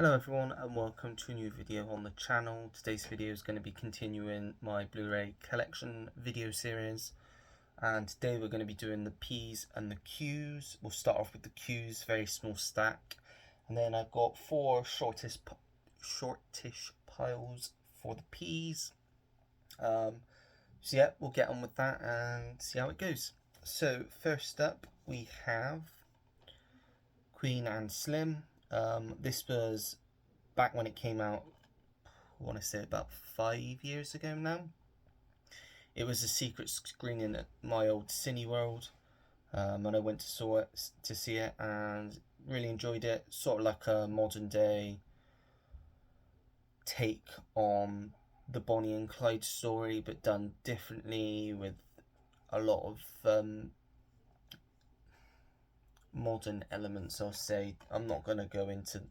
Hello everyone and welcome to a new video on the channel. Today's video is going to be continuing my Blu-ray collection video series, and today we're going to be doing the P's and the Q's. We'll start off with the Q's, very small stack, and then I've got four shortish piles for the P's. So yeah, we'll get on with that and see how it goes. So first up we have Queen and Slim. This was back when it came out, I want to say about 5 years ago now. It was a secret screening at my old Cineworld, and I went to see it and really enjoyed it. Sort of like a modern day take on the Bonnie and Clyde story, but done differently with a lot of modern elements. I'll say I'm not going to go into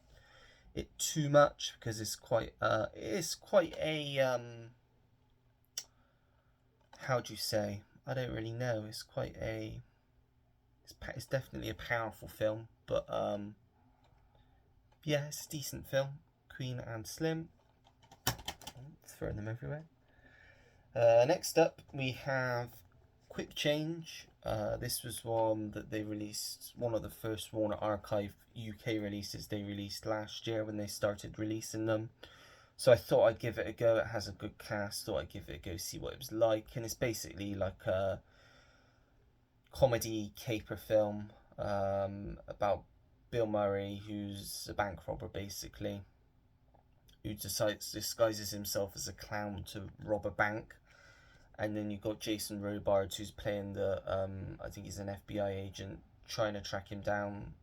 it too much because it's quite a how do you say, I don't really know, it's quite a it's definitely a powerful film, but yeah, it's a decent film. Queen and Slim. Throwing them everywhere. Next up we have Quick Change. This was one that they released, one of the first Warner Archive UK releases they released last year when they started releasing them. So I thought I'd give it a go. It has a good cast, thought I'd give it a go, see what it was like. And it's basically like a comedy caper film about Bill Murray, who's a bank robber basically, who disguises himself as a clown to rob a bank. And then you've got Jason Robards, who's playing the, I think he's an FBI agent, trying to track him down.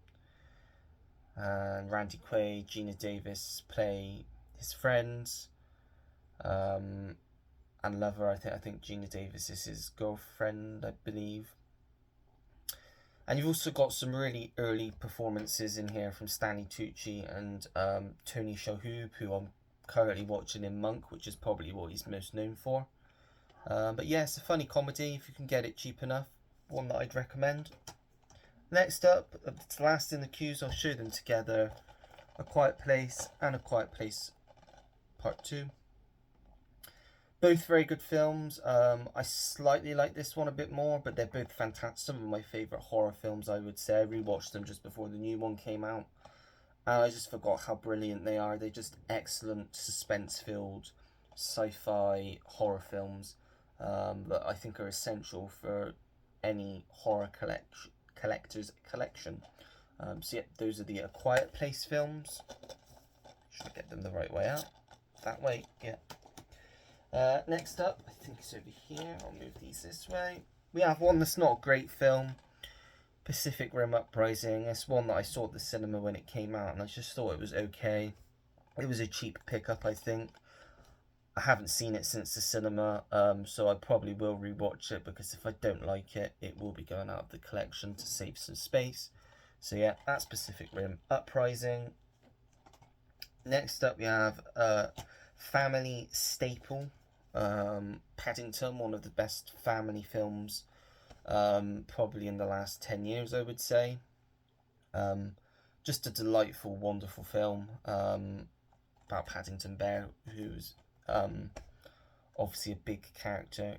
And Randy Quaid, Gina Davis play his friends and lover. I think Gina Davis is his girlfriend, I believe. And you've also got some really early performances in here from Stanley Tucci and Tony Shalhoub, who I'm currently watching in Monk, which is probably what he's most known for. But yeah, it's a funny comedy if you can get it cheap enough. One that I'd recommend. Next up, the last in the queues, I'll show them together. A Quiet Place and A Quiet Place Part 2. Both very good films. I slightly like this one a bit more, but they're both fantastic. Some of my favourite horror films, I would say. I rewatched them just before the new one came out, and I just forgot how brilliant they are. They're just excellent, suspense-filled, sci-fi horror films that I think are essential for any horror collector's collection. So yeah, those are the A Quiet Place films. Should I get them the right way out? That way, yeah. Next up, I think it's over here. I'll move these this way. We have one that's not a great film, Pacific Rim Uprising. It's one that I saw at the cinema when it came out, and I just thought it was okay. It was a cheap pickup, I think. I haven't seen it since the cinema, so I probably will rewatch it, because if I don't like it, it will be going out of the collection to save some space. So yeah, that's Pacific Rim Uprising. Next up we have family staple, Paddington, one of the best family films probably in the last 10 years, I would say. Just a delightful, wonderful film about Paddington Bear, who's obviously a big character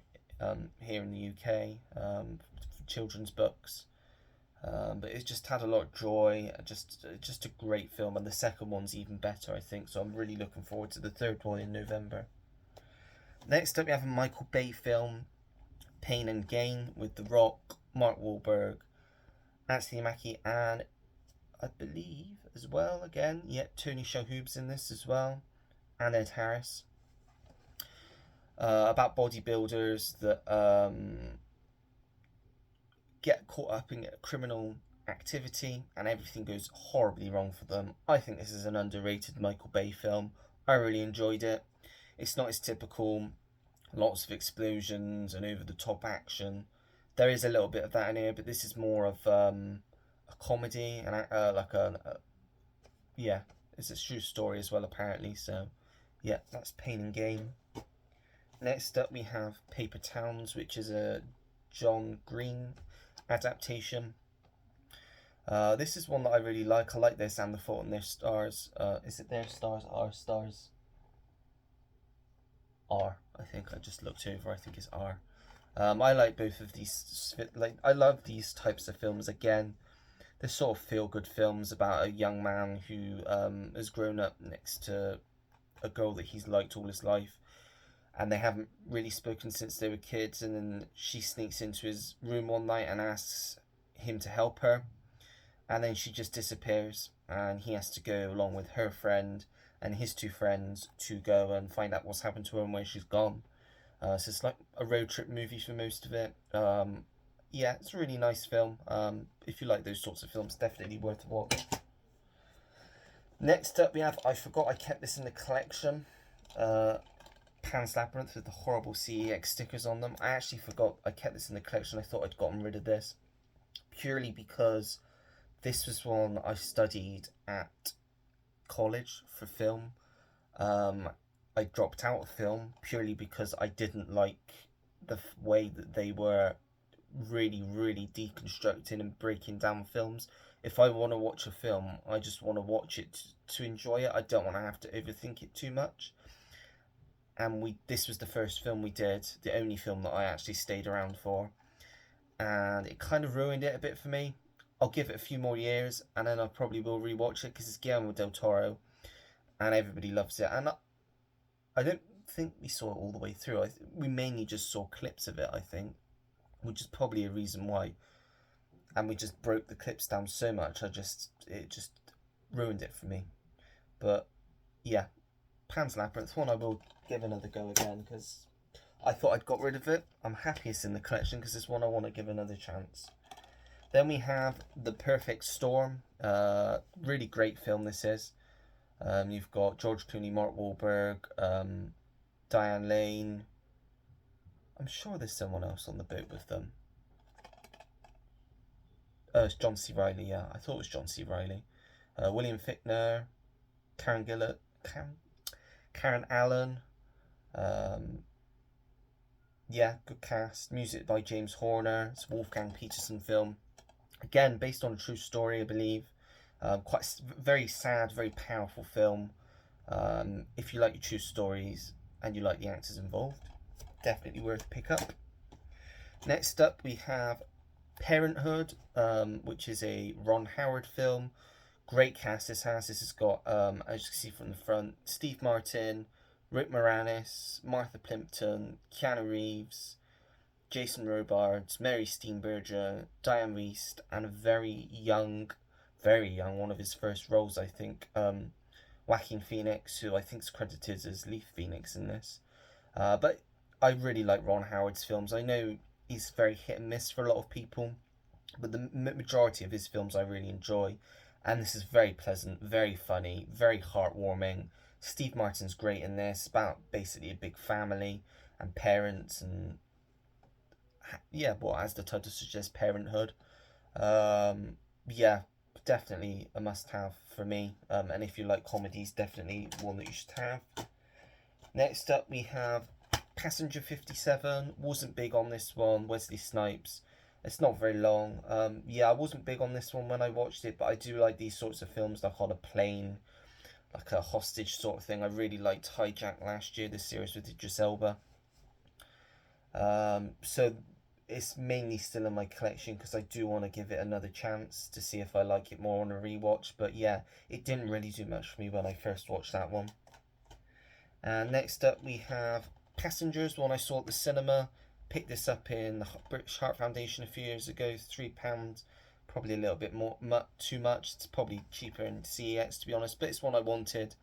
here in the UK for children's books, but it just had a lot of joy. Just a great film, and the second one's even better, I think, so I'm really looking forward to the third one in November. Next up we have a Michael Bay film, Pain and Gain, with The Rock, Mark Wahlberg, Anthony Mackie, and I believe as well, again, Tony Shalhoub's in this as well, and Ed Harris. About bodybuilders that get caught up in criminal activity and everything goes horribly wrong for them. I think this is an underrated Michael Bay film. I really enjoyed it. It's not as typical, lots of explosions and over-the-top action. There is a little bit of that in here, but this is more of a comedy and yeah, it's a true story as well, apparently. So yeah, that's Pain and Gain. Next up we have Paper Towns, which is a John Green adaptation. This is one that I really like. I like this and The Fault in Their Stars. Is it Their Stars? Our Stars? R. I think I just looked over. I think it's R. I like both of these. Like, I love these types of films. Again, they're sort of feel-good films about a young man who has grown up next to a girl that he's liked all his life, and they haven't really spoken since they were kids. And then she sneaks into his room one night and asks him to help her, and then she just disappears, and he has to go along with her friend and his two friends to go and find out what's happened to her and where she's gone. So it's like a road trip movie for most of it. Yeah, it's a really nice film. If you like those sorts of films, definitely worth a watch. Next up, we have, I forgot I kept this in the collection, Pan's Labyrinth with the horrible CEX stickers on them. I actually forgot I kept this in the collection. I thought I'd gotten rid of this, purely because this was one I studied at college for film. I dropped out of film purely because I didn't like the way that they were really deconstructing and breaking down films. If I want to watch a film, I just want to watch it to enjoy it. I don't want to have to overthink it too much. And this was the first film we did, the only film that I actually stayed around for, and it kind of ruined it a bit for me. I'll give it a few more years, and then I probably will rewatch it because it's Guillermo del Toro, and everybody loves it. And I don't think we saw it all the way through. We mainly just saw clips of it, I think, which is probably a reason why. And we just broke the clips down so much, it just ruined it for me. But yeah, Pan's Labyrinth, one I will give another go again because I thought I'd got rid of it. I'm happy it's in the collection because it's one I want to give another chance. Then we have The Perfect Storm. Really great film this is. You've got George Clooney, Mark Wahlberg, Diane Lane. I'm sure there's someone else on the boat with them. Oh, it's John C. Reilly, yeah. I thought it was John C. Reilly. William Fichtner, Karen Gillett, Karen Allen. Yeah, good cast. Music by James Horner. It's a Wolfgang Peterson film. Again, based on a true story, I believe. Quite very sad, very powerful film. If you like your true stories and you like the actors involved, definitely worth a pick up. Next up, we have Parenthood, which is a Ron Howard film. Great cast this has. This has got, as you can see from the front, Steve Martin, Rick Moranis, Martha Plimpton, Keanu Reeves, Jason Robards, Mary Steenburgen, Diane Wiest, and a very young, one of his first roles, I think, Joaquin Phoenix, who I think is credited as Leaf Phoenix in this. But I really like Ron Howard's films. I know he's very hit and miss for a lot of people, but the majority of his films I really enjoy. And this is very pleasant, very funny, very heartwarming. Steve Martin's great in this, about basically a big family and parents, and yeah, well, as the title suggests, parenthood. Yeah, definitely a must-have for me. And if you like comedies, definitely one that you should have. Next up, we have Passenger 57. Wasn't big on this one. Wesley Snipes. It's not very long. Yeah, I wasn't big on this one when I watched it, but I do like these sorts of films, like on a plane, like a hostage sort of thing. I really liked Hijack last year, the series with Idris Elba. So it's mainly still in my collection because I do want to give it another chance to see if I like it more on a rewatch. But yeah, it didn't really do much for me when I first watched that one. And next up we have Passengers, one I saw at the cinema. Picked this up in the British Heart Foundation a few years ago, £3, probably a little bit more, too much. It's probably cheaper in CEX, to be honest, but it's one I wanted.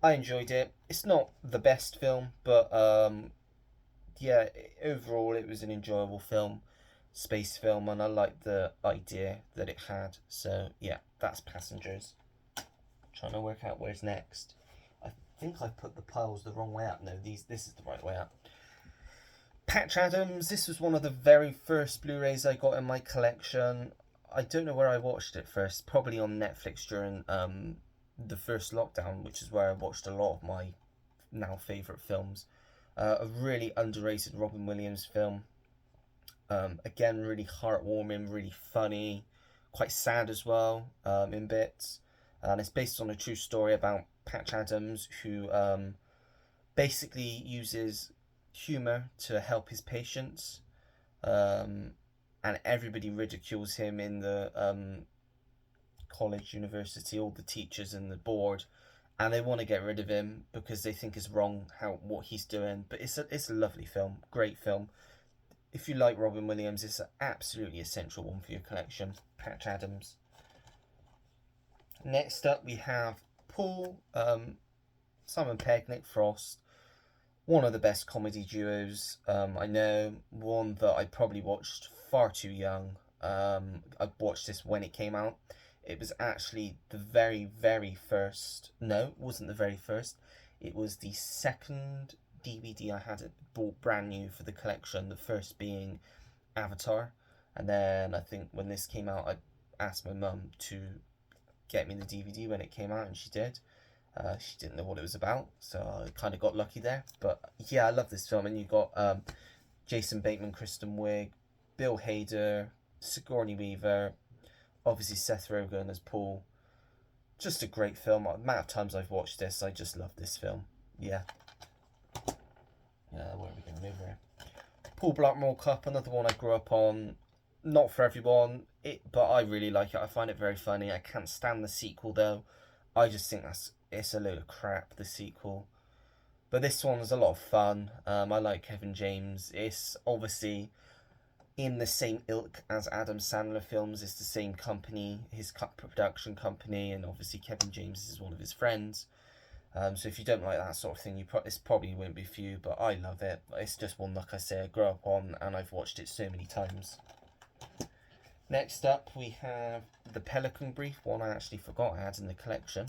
I enjoyed it. It's not the best film, but yeah, overall it was an enjoyable film, space film, and I liked the idea that it had. So yeah, that's Passengers. Trying to work out where's next. I think I put the piles the wrong way up. No, this is the right way up. Patch Adams, this was one of the very first Blu-rays I got in my collection. I don't know where I watched it first, probably on Netflix during the first lockdown, which is where I watched a lot of my now favourite films. A really underrated Robin Williams film. Again, really heartwarming, really funny, quite sad as well, in bits. And it's based on a true story about Patch Adams, who basically uses humor to help his patients. Um, and everybody ridicules him in the college, university, all the teachers and the board, and they want to get rid of him because they think it's wrong how what he's doing. But it's a lovely film, great film. If you like Robin Williams, it's an absolutely essential one for your collection. Patch Adams. Next up, we have Paul, Simon Pegg, Nick Frost. One of the best comedy duos I know. One that I probably watched far too young. I watched this when it came out. It was actually the very, very first. No, it wasn't the very first. It was the second DVD I had bought brand new for the collection. The first being Avatar. And then I think when this came out, I asked my mum to get me the DVD when it came out, and she did. She didn't know what it was about, so I kind of got lucky there. But yeah, I love this film. And you got Jason Bateman, Kristen Wiig, Bill Hader, Sigourney Weaver, obviously Seth Rogen as Paul. Just a great film. The amount of times I've watched this, I just love this film. Yeah. Where are we going to move here? Paul Blart Mall Cop, another one I grew up on. Not for everyone, but I really like it. I find it very funny. I can't stand the sequel though. I just think it's a load of crap, the sequel. But this one was a lot of fun. I like Kevin James. It's obviously in the same ilk as Adam Sandler films. It's the same company, his production company, and obviously Kevin James is one of his friends. So if you don't like that sort of thing, this probably won't be for you, but I love it. It's just one, like I say, I grew up on, and I've watched it so many times. Next up, we have The Pelican Brief, one I actually forgot I had in the collection.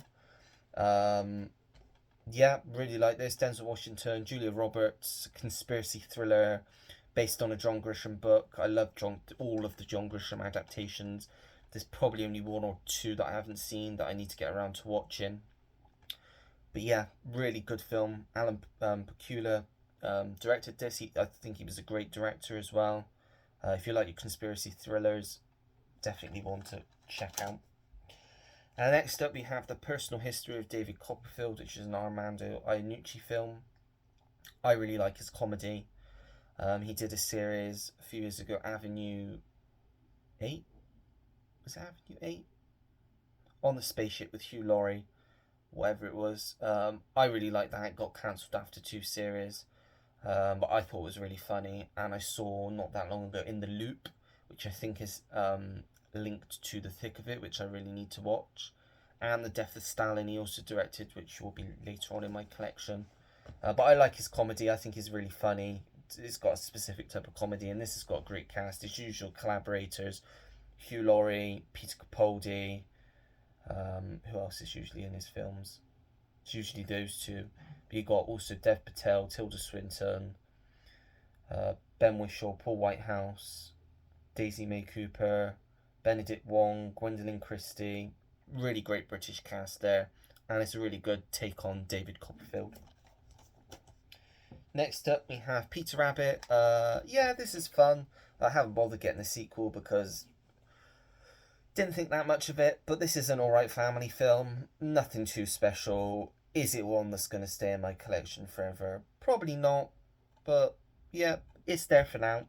Yeah, really like this. Denzel Washington, Julia Roberts, conspiracy thriller based on a John Grisham book. I love all of the John Grisham adaptations. There's probably only one or two that I haven't seen that I need to get around to watching. But yeah, really good film. Alan Pakula directed this. I think he was a great director as well. If you like your conspiracy thrillers, definitely one to check out. Next up, we have The Personal History of David Copperfield, which is an Armando Iannucci film. I really like his comedy. He did a series a few years ago, Avenue 8? Was it Avenue 8? On the spaceship with Hugh Laurie, whatever it was. I really liked that. It got cancelled after 2 series. But I thought it was really funny. And I saw not that long ago In the Loop, which I think is linked to The Thick of It, which I really need to watch. And The Death of Stalin he also directed, which will be later on in my collection. But I like his comedy. I think he's really funny. It's got a specific type of comedy, and this has got a great cast. His usual collaborators, Hugh Laurie, Peter Capaldi. Who else is usually in his films? It's usually those two. But you got also Dev Patel, Tilda Swinton, Ben Whishaw, Paul Whitehouse, Daisy May Cooper, Benedict Wong, Gwendolyn Christie. Really great British cast there, and it's a really good take on David Copperfield. Next up, we have Peter Rabbit. Yeah, this is fun. I haven't bothered getting the sequel because didn't think that much of it, but this is an alright family film. Nothing too special. Is it one that's going to stay in my collection forever? Probably not, but yeah, it's there for now.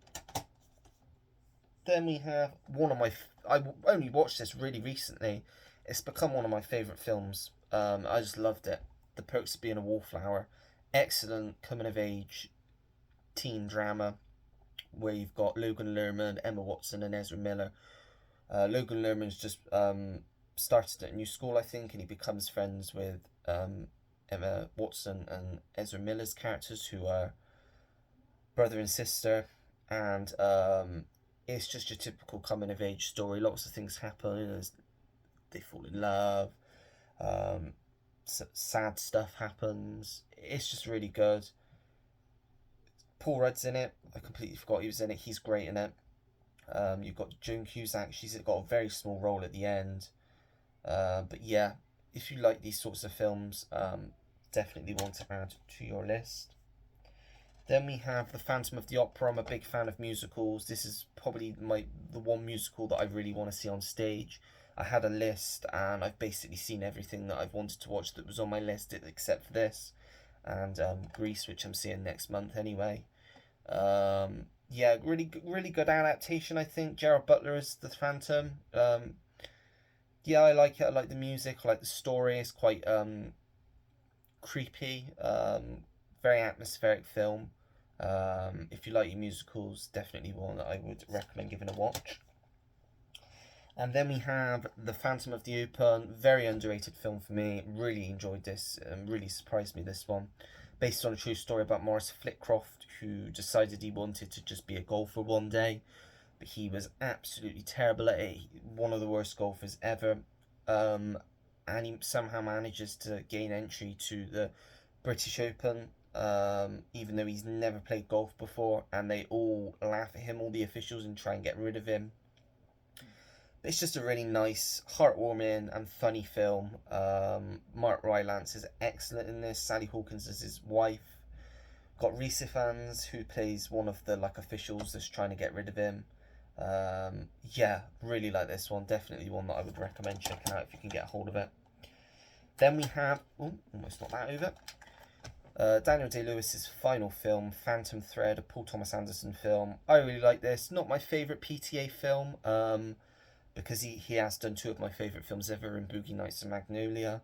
Then we have one of my... I only watched this really recently. It's become one of my favourite films. I just loved it. The Perks of Being a Wallflower. Excellent coming-of-age teen drama where you've got Logan Lerman, Emma Watson and Ezra Miller. Logan Lerman's just started at a new school, I think, and he becomes friends with Emma Watson and Ezra Miller's characters, who are brother and sister, and it's just your typical coming-of-age story. Lots of things happen as they fall in love. Sad stuff happens. It's just really good. Paul Rudd's in it. I completely forgot he was in it. He's great in it. You've got Joan Cusack. She's got a very small role at the end. But yeah, if you like these sorts of films, definitely one to add to your list. Then we have The Phantom of the Opera. I'm a big fan of musicals. This is probably the one musical that I really want to see on stage. I had a list and I've basically seen everything that I've wanted to watch that was on my list except for this and Grease, which I'm seeing next month anyway. Yeah, really good adaptation. I think Gerard Butler is the Phantom. Yeah, I like it. I like the music. I like the story. It's quite creepy. Very atmospheric film. If you like your musicals, definitely one that I would recommend giving a watch. And then we have The Phantom of the Opera, very underrated film for me. Really enjoyed this, really surprised me, this one. Based on a true story about Maurice Flitcroft, who decided he wanted to just be a golfer one day, but he was absolutely terrible at it. One of the worst golfers ever. And he somehow manages to gain entry to the British Open, even though he's never played golf before, and they all laugh at him, all the officials, and try and get rid of him. It's just a really nice, heartwarming, and funny film. Mark Rylance is excellent in this. Sally Hawkins is his wife. Got Reese Ifans, who plays one of the officials that's trying to get rid of him. Yeah, really like this one. Definitely one that I would recommend checking out if you can get a hold of it. Then we have, almost knocked that over. Daniel Day-Lewis's final film, Phantom Thread, a Paul Thomas Anderson film. I really like this. Not my favourite PTA film, because he has done two of my favourite films ever in Boogie Nights and Magnolia.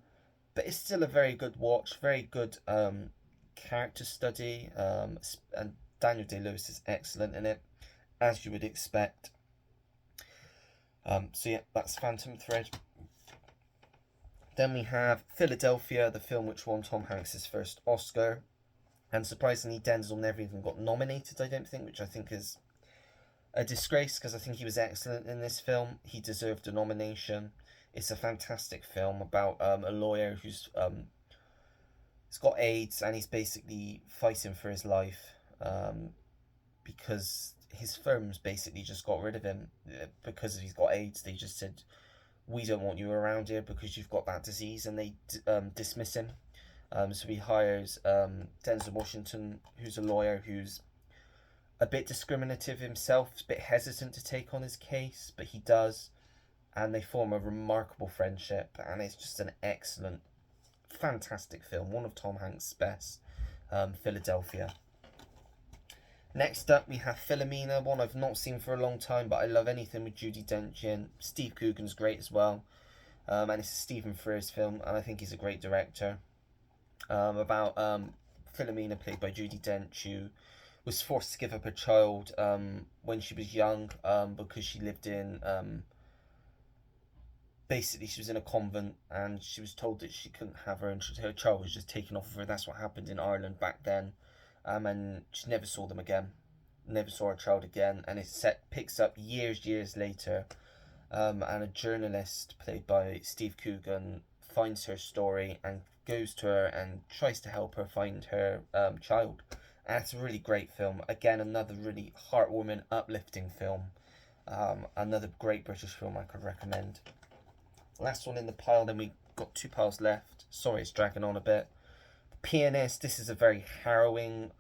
But it's still a very good watch, very good character study, and Daniel Day-Lewis is excellent in it, as you would expect. So yeah, that's Phantom Thread. Then we have Philadelphia, the film which won Tom Hanks' first Oscar. And surprisingly, Denzel never even got nominated, I don't think, which I think is a disgrace because I think he was excellent in this film. He deserved a nomination. It's a fantastic film about a lawyer who's he's got AIDS and he's basically fighting for his life because his firm's basically just got rid of him because he's got AIDS. They just said, we don't want you around here because you've got that disease, and they dismiss him. So he hires Denzel Washington, who's a lawyer who's a bit discriminative himself, a bit hesitant to take on his case, but he does, and they form a remarkable friendship, and it's just an excellent, fantastic film, one of Tom Hanks' best, Philadelphia. Next up, we have Philomena, one I've not seen for a long time, but I love anything with Judi Dench in. Steve Coogan's great as well, and it's a Stephen Frears film, and I think he's a great director. About Philomena, played by Judi Dench, who was forced to give up her child when she was young because she lived in... basically, she was in a convent, and she was told that she couldn't have her, and her child was just taken off of her. That's what happened in Ireland back then. And she never saw them again, never saw her child again, and it picks up years later, and a journalist played by Steve Coogan finds her story and goes to her and tries to help her find her child, and it's a really great film. Again, another really heartwarming, uplifting film, another great British film I could recommend. Last one in the pile, then we got two piles left. Sorry it's dragging on a bit. Pianist, this is a very harrowing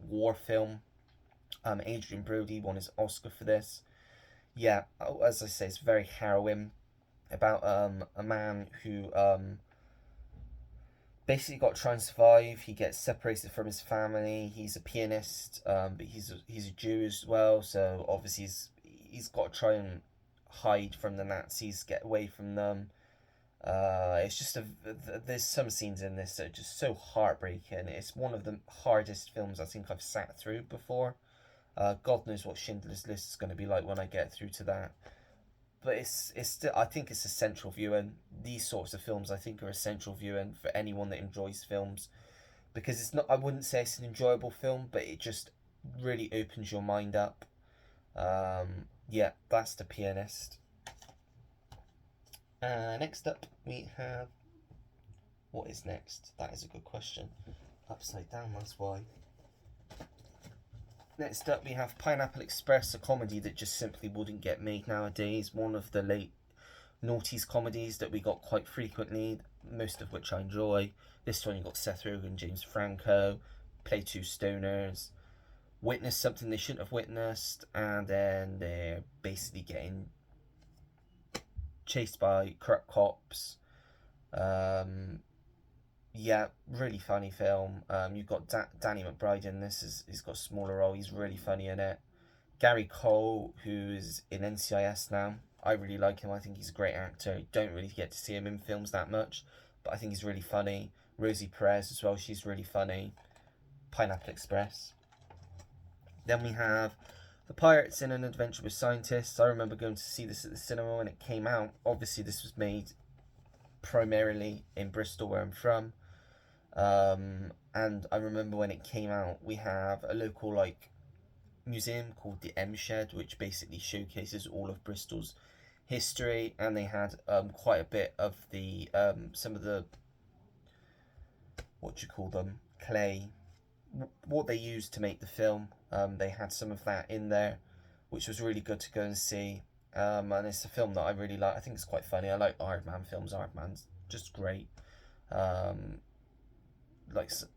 war film. Adrian Brody won his Oscar for this. Yeah, as I say, it's very harrowing, about a man who basically got to try and survive. He gets separated from his family. He's a pianist, but he's a Jew as well, so obviously he's got to try and hide from the Nazis, get away from them. It's just there's some scenes in this that are just so heartbreaking. It's one of the hardest films I think I've sat through before. God knows what Schindler's List is going to be like when I get through to that. But it's still, I think it's essential viewing. These sorts of films I think are essential viewing for anyone that enjoys films, because it's not, I wouldn't say it's an enjoyable film, but it just really opens your mind up. Yeah, that's The Pianist. Next up, we have... What is next? That is a good question. Upside down, that's why. Next up, we have Pineapple Express, a comedy that just simply wouldn't get made nowadays. One of the late noughties comedies that we got quite frequently, most of which I enjoy. This one you got Seth Rogen, James Franco, play two stoners. witnessed something they shouldn't have witnessed, and then they're basically getting chased by corrupt cops. Um, yeah, really funny film. You've got Danny McBride in this. He's got a smaller role. He's really funny in it. Gary Cole, who's in NCIS now. I really like him. I think he's a great actor. You don't really get to see him in films that much, but I think he's really funny. Rosie Perez as well. She's really funny. Pineapple Express. Then we have The Pirates in an Adventure with Scientists. I remember going to see this at the cinema when it came out. Obviously, this was made primarily in Bristol, where I'm from. And I remember when it came out, we have a local museum called the M Shed, which basically showcases all of Bristol's history, and they had quite a bit of the some of the, what do you call them, clay, what they used to make the film. They had some of that in there, which was really good to go and see. And it's a film that I really like. I think it's quite funny. I like Aardman films. Aardman's just great.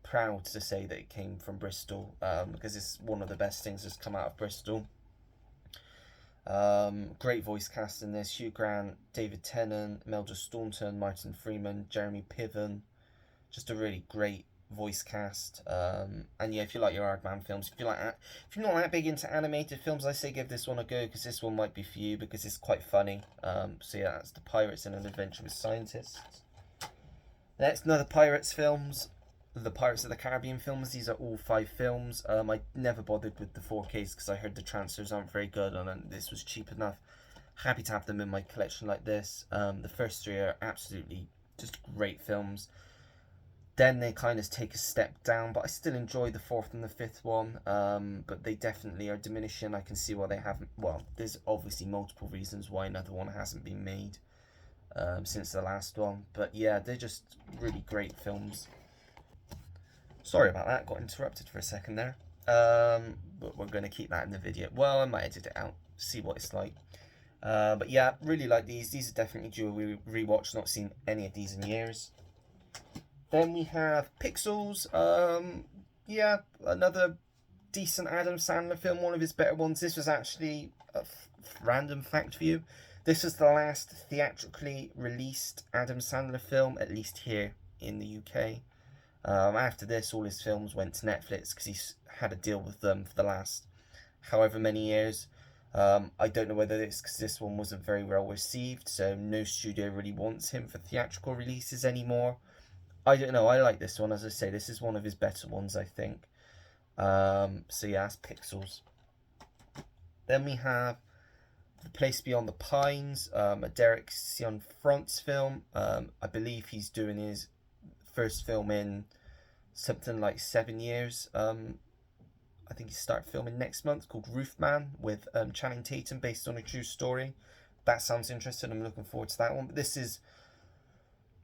Proud to say that it came from Bristol, because it's one of the best things that's come out of Bristol. Great voice cast in this: Hugh Grant, David Tennant, Melda Staunton, Martin Freeman, Jeremy Piven. Just a really great voice cast. And yeah, if you like your Aardman films, if you're not that big into animated films, I say give this one a go, because this one might be for you, because it's quite funny. So yeah, that's The Pirates in an Adventure with Scientists. Next, another Pirates films. The Pirates of the Caribbean films. These are all 5 films. I never bothered with the 4Ks because I heard the transfers aren't very good, and this was cheap enough. Happy to have them in my collection like this. The first 3 are absolutely just great films. Then they kind of take a step down, but I still enjoy the 4th and the 5th one. But they definitely are diminishing. I can see why they haven't. Well, there's obviously multiple reasons why another one hasn't been made since the last one. But yeah, they're just really great films. Sorry about that, got interrupted for a second there. But we're going to keep that in the video. Well, I might edit it out, see what it's like. But yeah, really like these. These are definitely due a rewatch. Not seen any of these in years. Then we have Pixels. Yeah, another decent Adam Sandler film, one of his better ones. This was actually a random fact for you. This was the last theatrically released Adam Sandler film, at least here in the UK. After this, all his films went to Netflix because he's had a deal with them for the last however many years. I don't know whether it's because this one wasn't very well received, so no studio really wants him for theatrical releases anymore. I don't know. I like this one. As I say, this is one of his better ones, I think. So yeah, that's Pixels. Then we have The Place Beyond the Pines, a Derek Cianfrance film. I believe he's doing his first film in something like 7 years. I think he starts filming next month, called Roofman, with Channing Tatum, based on a true story. That sounds interesting. I'm looking forward to that one. But this is,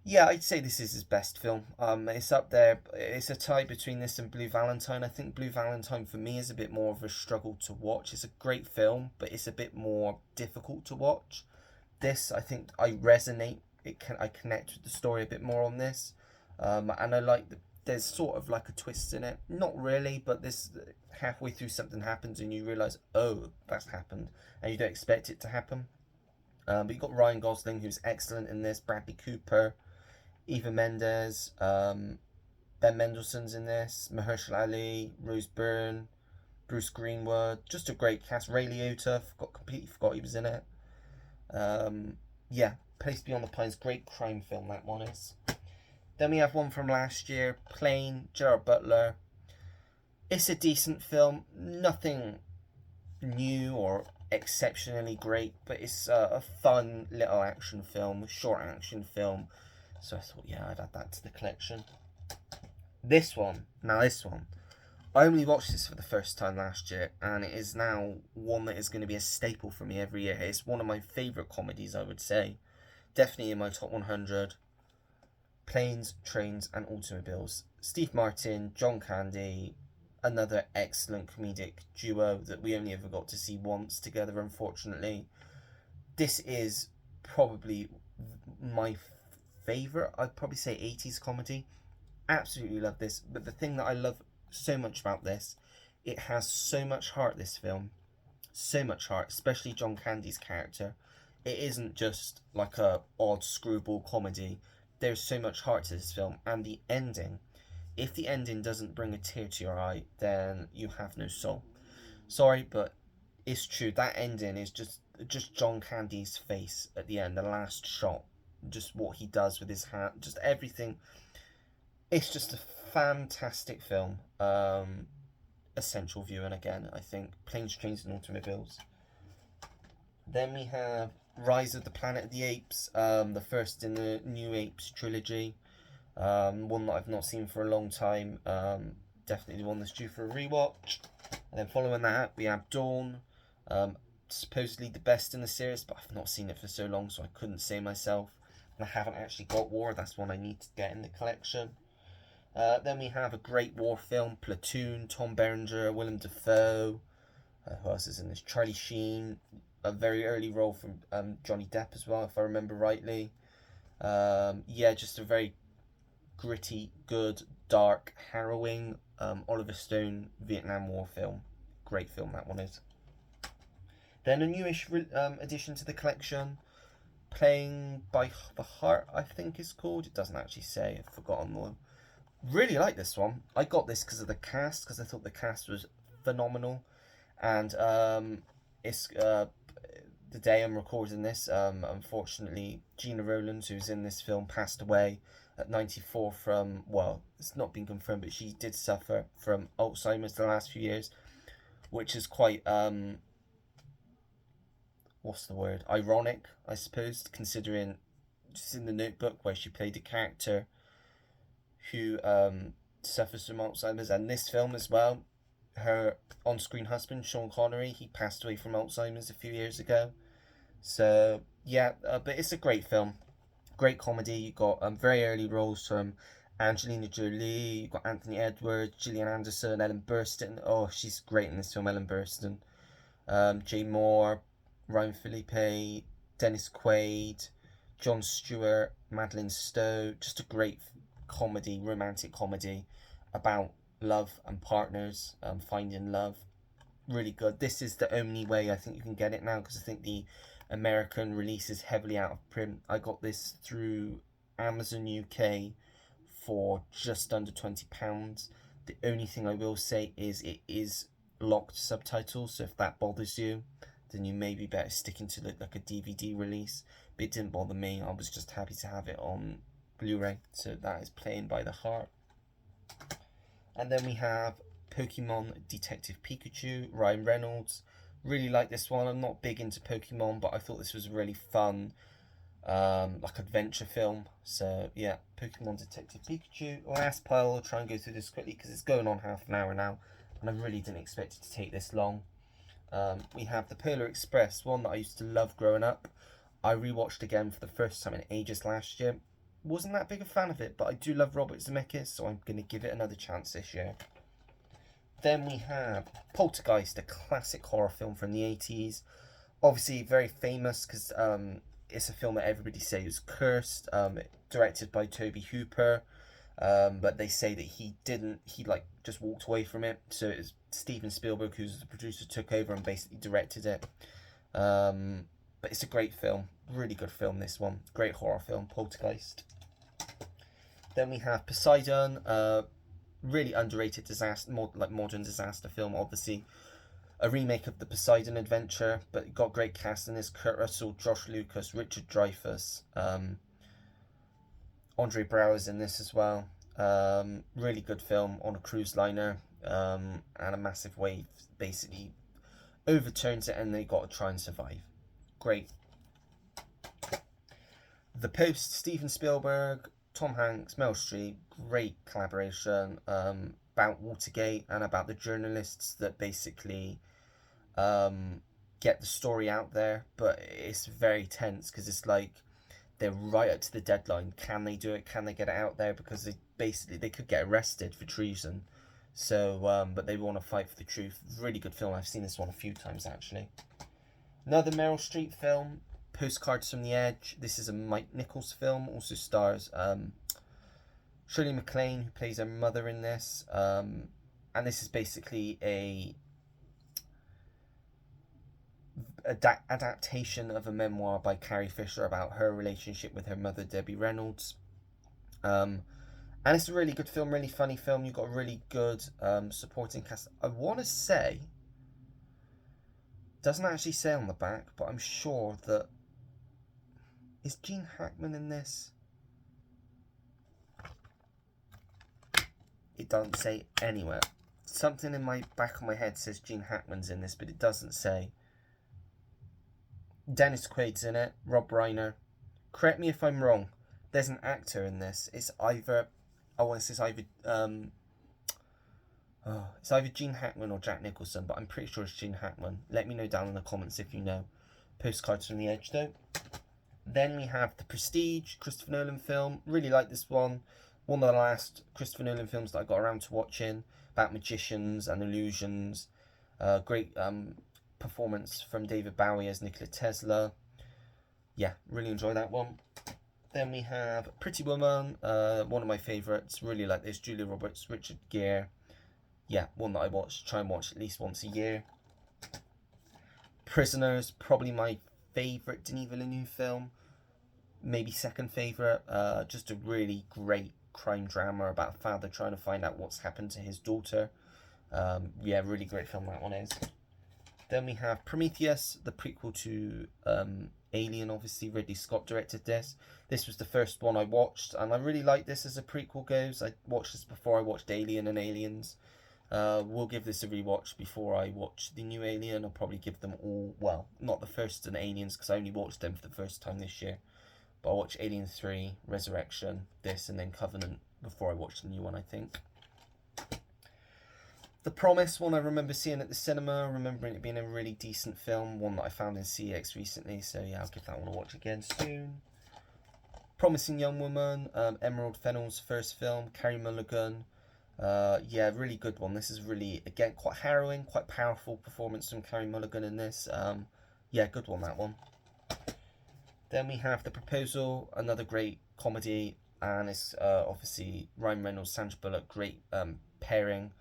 yeah, I'd say this is his best film. It's up there. It's a tie between this and Blue Valentine. I think Blue Valentine for me is a bit more of a struggle to watch. It's a great film, but it's a bit more difficult to watch. This, I think I resonate. I connect with the story a bit more on this. And I like there's sort of like a twist in it. Not really, but this halfway through something happens and you realise, oh, that's happened, and you don't expect it to happen. But you've got Ryan Gosling, who's excellent in this, Bradley Cooper, Eva Mendes, Ben Mendelsohn's in this, Mahershala Ali, Rose Byrne, Bruce Greenwood. Just a great cast. Ray Liotta, completely forgot he was in it. Yeah, Place Beyond the Pines, great crime film that one is. Then we have one from last year, Plane, Gerard Butler. It's a decent film, nothing new or exceptionally great, but it's a fun little action film, short action film. So I thought, yeah, I'd add that to the collection. This one, I only watched this for the first time last year, and it is now one that is going to be a staple for me every year. It's one of my favourite comedies, I would say. Definitely in my top 100. Planes, Trains and Automobiles. Steve Martin, John Candy, another excellent comedic duo that we only ever got to see once together, unfortunately. This is probably my favourite, I'd probably say, 80s comedy. Absolutely love this, but the thing that I love so much about this It has so much heart, this film. So much heart, especially John Candy's character. It isn't just like a odd screwball comedy. There's so much heart to this film, and the ending. If the ending doesn't bring a tear to your eye, then you have no soul. Sorry, but it's true. That ending is just John Candy's face at the end, the last shot, just what he does with his hand, just everything. It's just a fantastic film. Essential viewing again, I think. Planes, Trains and Automobiles. Then we have Rise of the Planet of the Apes, the first in the New Apes trilogy. One that I've not seen for a long time. Definitely one that's due for a rewatch. And then following that, we have Dawn. Supposedly the best in the series, but I've not seen it for so long, so I couldn't say myself. And I haven't actually got War. That's one I need to get in the collection. Then we have a great war film, Platoon, Tom Berenger, Willem Dafoe. Who else is in this? Charlie Sheen. A very early role from Johnny Depp as well, if I remember rightly. Yeah, just a very gritty, good, dark, harrowing Oliver Stone Vietnam War film. Great film that one is. Then a newish addition to the collection, Playing by the Heart, I think is called. It doesn't actually say. I've forgotten the. Really like this one. I got this because of the cast, because I thought the cast was phenomenal, and it's the day I'm recording this. Unfortunately, Gina Rowlands, who's in this film, passed away at 94 from, well, it's not been confirmed, but she did suffer from Alzheimer's the last few years, which is quite what's the word? Ironic, I suppose, considering just in the Notebook where she played a character who suffers from Alzheimer's, and this film as well, her on-screen husband Sean Connery, he passed away from Alzheimer's a few years ago. So yeah, but it's a great film, great comedy. You got very early roles from Angelina Jolie, you got Anthony Edwards, Gillian Anderson, Ellen Burstyn. Oh, she's great in this film, Ellen Burstyn. Jay Moore, Ryan Philippe, Dennis Quaid, Jon Stewart, Madeline Stowe. Just a great comedy, romantic comedy about love and partners, finding love. Really good. This is the only way I think you can get it now, because I think the American release is heavily out of print. I got this through Amazon UK for just under £20. The only thing I will say is it is locked subtitles, so if that bothers you, then you may be better sticking to like a DVD release. But it didn't bother me. I was just happy to have it on Blu-ray. So that is Playing by the Heart. And then we have Pokemon Detective Pikachu, Ryan Reynolds. Really like this one. I'm not big into Pokemon, but I thought this was a really fun like adventure film. So yeah, Pokemon Detective Pikachu. Last pile, I'll try and go through this quickly because it's going on half an hour now, and I really didn't expect it to take this long. We have the Polar Express, one that I used to love growing up. I rewatched again for the first time in ages last year. Wasn't that big a fan of it, but I do love Robert Zemeckis, so I'm going to give it another chance this year. Then we have Poltergeist, a classic horror film from the 80s. Obviously very famous because it's a film that everybody says was cursed. Directed by Tobe Hooper, but they say that he didn't. He like just walked away from it. So it was Steven Spielberg, who's the producer, took over and basically directed it. But it's a great film, really good film. This one, great horror film, Poltergeist. Then we have Poseidon, really underrated disaster, like modern disaster film. Obviously, a remake of the Poseidon Adventure, but it got great cast in this: Kurt Russell, Josh Lucas, Richard Dreyfuss, Andre Braugher's in this as well. Really good film on a cruise liner, and a massive wave basically overturns it, and they got to try and survive. Great. The Post, Steven Spielberg, Tom Hanks, Meryl Streep, great collaboration about Watergate and about the journalists that basically get the story out there. But it's very tense because it's like they're right up to the deadline. Can they do it? Can they get it out there? Because they could get arrested for treason. So, but they want to fight for the truth. Really good film. I've seen this one a few times actually. Another Meryl Streep film, Postcards from the Edge. This is a Mike Nichols film. Also stars Shirley MacLaine, who plays her mother in this. And this is basically a adaptation of a memoir by Carrie Fisher about her relationship with her mother, Debbie Reynolds. And it's a really good film, really funny film. You've got a really good supporting cast. I want to say, doesn't actually say on the back, but I'm sure that, is Gene Hackman in this? It doesn't say anywhere. Something in my back of my head says Gene Hackman's in this, but it doesn't say. Dennis Quaid's in it, Rob Reiner. Correct me if I'm wrong. There's an actor in this. It's either, I want to say it's either Gene Hackman or Jack Nicholson, but I'm pretty sure it's Gene Hackman. Let me know down in the comments if you know. Postcards from the Edge, though. Then we have The Prestige, Christopher Nolan film. Really like this one. One of the last Christopher Nolan films that I got around to watching, about magicians and illusions. Great performance from David Bowie as Nikola Tesla. Yeah, really enjoy that one. Then we have Pretty Woman, one of my favourites. Really like this. Julia Roberts, Richard Gere. Yeah, one that I try and watch at least once a year. Prisoners, probably my favourite Denis Villeneuve film. Maybe second favourite. Just a really great crime drama about a father trying to find out what's happened to his daughter. Yeah, really great film that one is. Then we have Prometheus, the prequel to Alien, obviously. Ridley Scott directed this. This was the first one I watched, and I really like this as a prequel goes. I watched this before I watched Alien and Aliens. We'll give this a rewatch before I watch the new Alien. I'll probably give them all, well, not the first and Aliens, because I only watched them for the first time this year. But I'll watch Alien 3, Resurrection, this, and then Covenant before I watch the new one, I think. The Promise, one I remember seeing at the cinema, remembering it being a really decent film, one that I found in CX recently, so yeah, I'll give that one a watch again soon. Promising Young Woman, Emerald Fennell's first film, Carey Mulligan. Yeah, really good one. This is really, again, quite harrowing, quite powerful performance from Carey Mulligan in this. Yeah, good one, that one. Then we have The Proposal, another great comedy, and it's obviously Ryan Reynolds, Sandra Bullock, great pairing.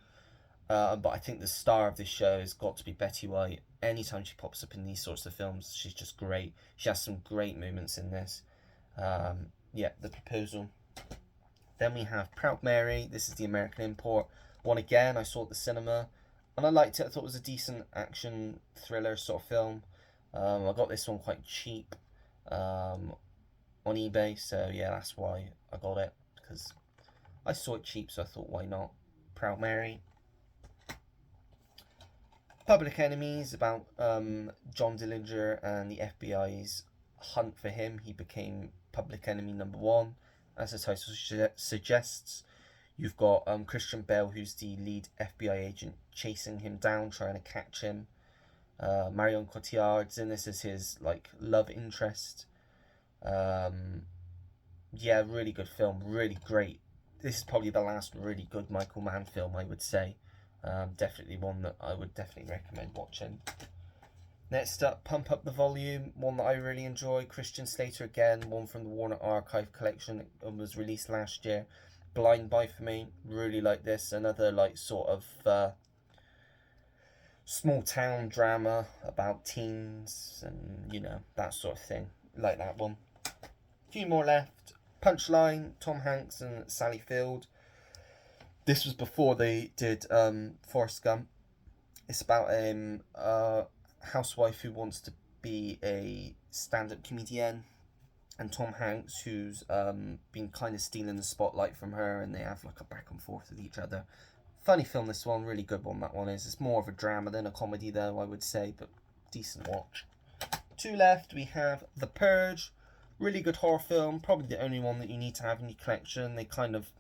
But I think the star of this show has got to be Betty White. Anytime she pops up in these sorts of films, she's just great. She has some great moments in this. Yeah, The Proposal. Then we have Proud Mary. This is the American import. One again, I saw at the cinema, and I liked it. I thought it was a decent action thriller sort of film. I got this one quite cheap on eBay, so yeah, that's why I got it, because I saw it cheap, so I thought, why not? Proud Mary. Public Enemies, about John Dillinger and the FBI's hunt for him. He became public enemy number one, as the title suggests. You've got Christian Bale, who's the lead FBI agent, chasing him down, trying to catch him. Marion Cotillard's in this as his love interest. Yeah, really good film, really great. This is probably the last really good Michael Mann film, I would say. Definitely one that I would definitely recommend watching. Next up, Pump Up the Volume, one that I really enjoy. Christian Slater again, one from the Warner Archive collection. It was released last year. Blind Buy for me, really like this. Another sort of small town drama about teens and that sort of thing. Like that one. A few more left. Punchline, Tom Hanks and Sally Field. This was before they did Forrest Gump. It's about a housewife who wants to be a stand-up comedian, and Tom Hanks, who's been kind of stealing the spotlight from her, and they have a back and forth with each other. Funny film, this one. Really good one, that one is. It's more of a drama than a comedy, though, I would say, but decent watch. Two left. We have The Purge. Really good horror film. Probably the only one that you need to have in your collection. They kind of,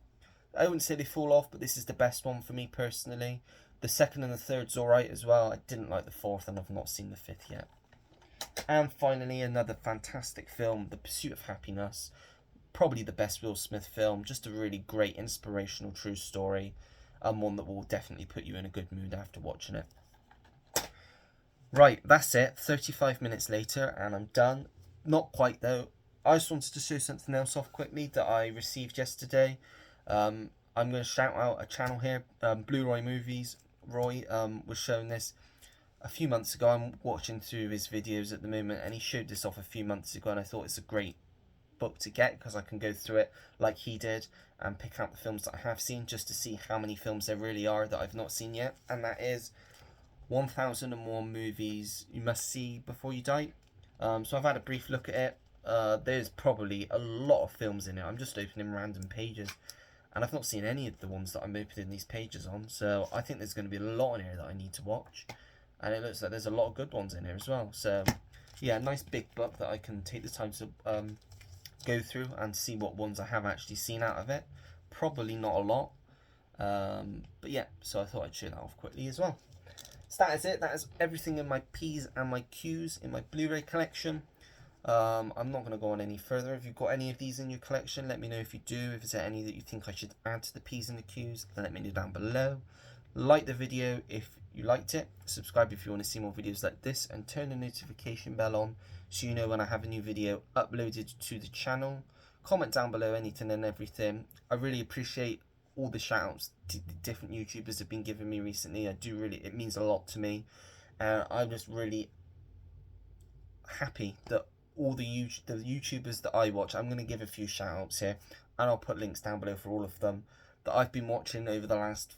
I wouldn't say they fall off, but this is the best one for me personally. The second and the third's alright as well. I didn't like the fourth, and I've not seen the fifth yet. And finally, another fantastic film, The Pursuit of Happiness. Probably the best Will Smith film. Just a really great, inspirational, true story. And one that will definitely put you in a good mood after watching it. Right, that's it. 35 minutes later, and I'm done. Not quite, though. I just wanted to show something else off quickly that I received yesterday. I'm going to shout out a channel here, Blu-Roy Movies. Roy was showing this a few months ago. I'm watching through his videos at the moment, and he showed this off a few months ago, and I thought it's a great book to get because I can go through it like he did and pick out the films that I have seen just to see how many films there really are that I've not seen yet. And that is 1001 movies you must see before you die. So I've had a brief look at it. There's probably a lot of films in it. I'm just opening random pages, and I've not seen any of the ones that I'm opening these pages on. So I think there's going to be a lot in here that I need to watch, and it looks like there's a lot of good ones in here as well. So yeah, nice big book that I can take the time to go through and see what ones I have actually seen out of it. Probably not a lot, but yeah, so I thought I'd show that off quickly as well. So that is it. That is everything in my P's and my Q's in my Blu-ray collection. I'm not going to go on any further. If you've got any of these in your collection, let me know if you do. If there's any that you think I should add to the P's and the Q's, then let me know down below. Like the video if you liked it. Subscribe if you want to see more videos like this, and turn the notification bell on so you know when I have a new video uploaded to the channel. Comment down below anything and everything. I really appreciate all the shout outs the different YouTubers have been giving me recently. It means a lot to me. I'm just really happy that all the YouTubers that I watch, I'm going to give a few shout outs here, and I'll put links down below for all of them that I've been watching over the last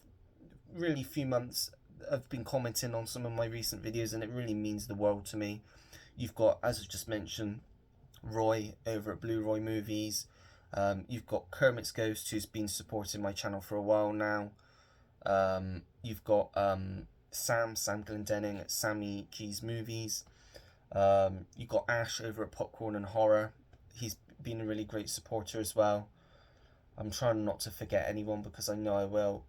really few months. I've been commenting on some of my recent videos, and it really means the world to me. You've got, as I just mentioned, Roy over at Blu-Roy Movies. You've got Kermit's Ghost, who's been supporting my channel for a while now. You've got Sam Glendenning at Sammy G's Movies. You've got Ash over at Popcorn and Horror. He's been a really great supporter as well. I'm trying not to forget anyone because I know I will.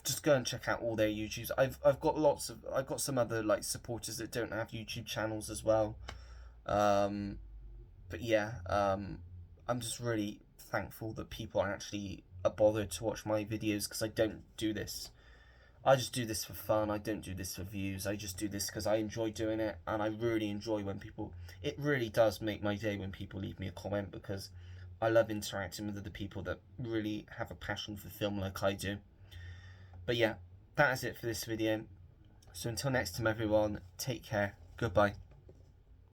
Just go and check out all their YouTubes. I've got some other like supporters that don't have YouTube channels as well. But yeah, I'm just really thankful that people actually are bothered to watch my videos, because I don't do this. I just do this for fun. I don't do this for views. I just do this because I enjoy doing it, and I really enjoy when people... It really does make my day when people leave me a comment, because I love interacting with other people that really have a passion for film like I do. But yeah, that is it for this video. So until next time everyone, take care. Goodbye.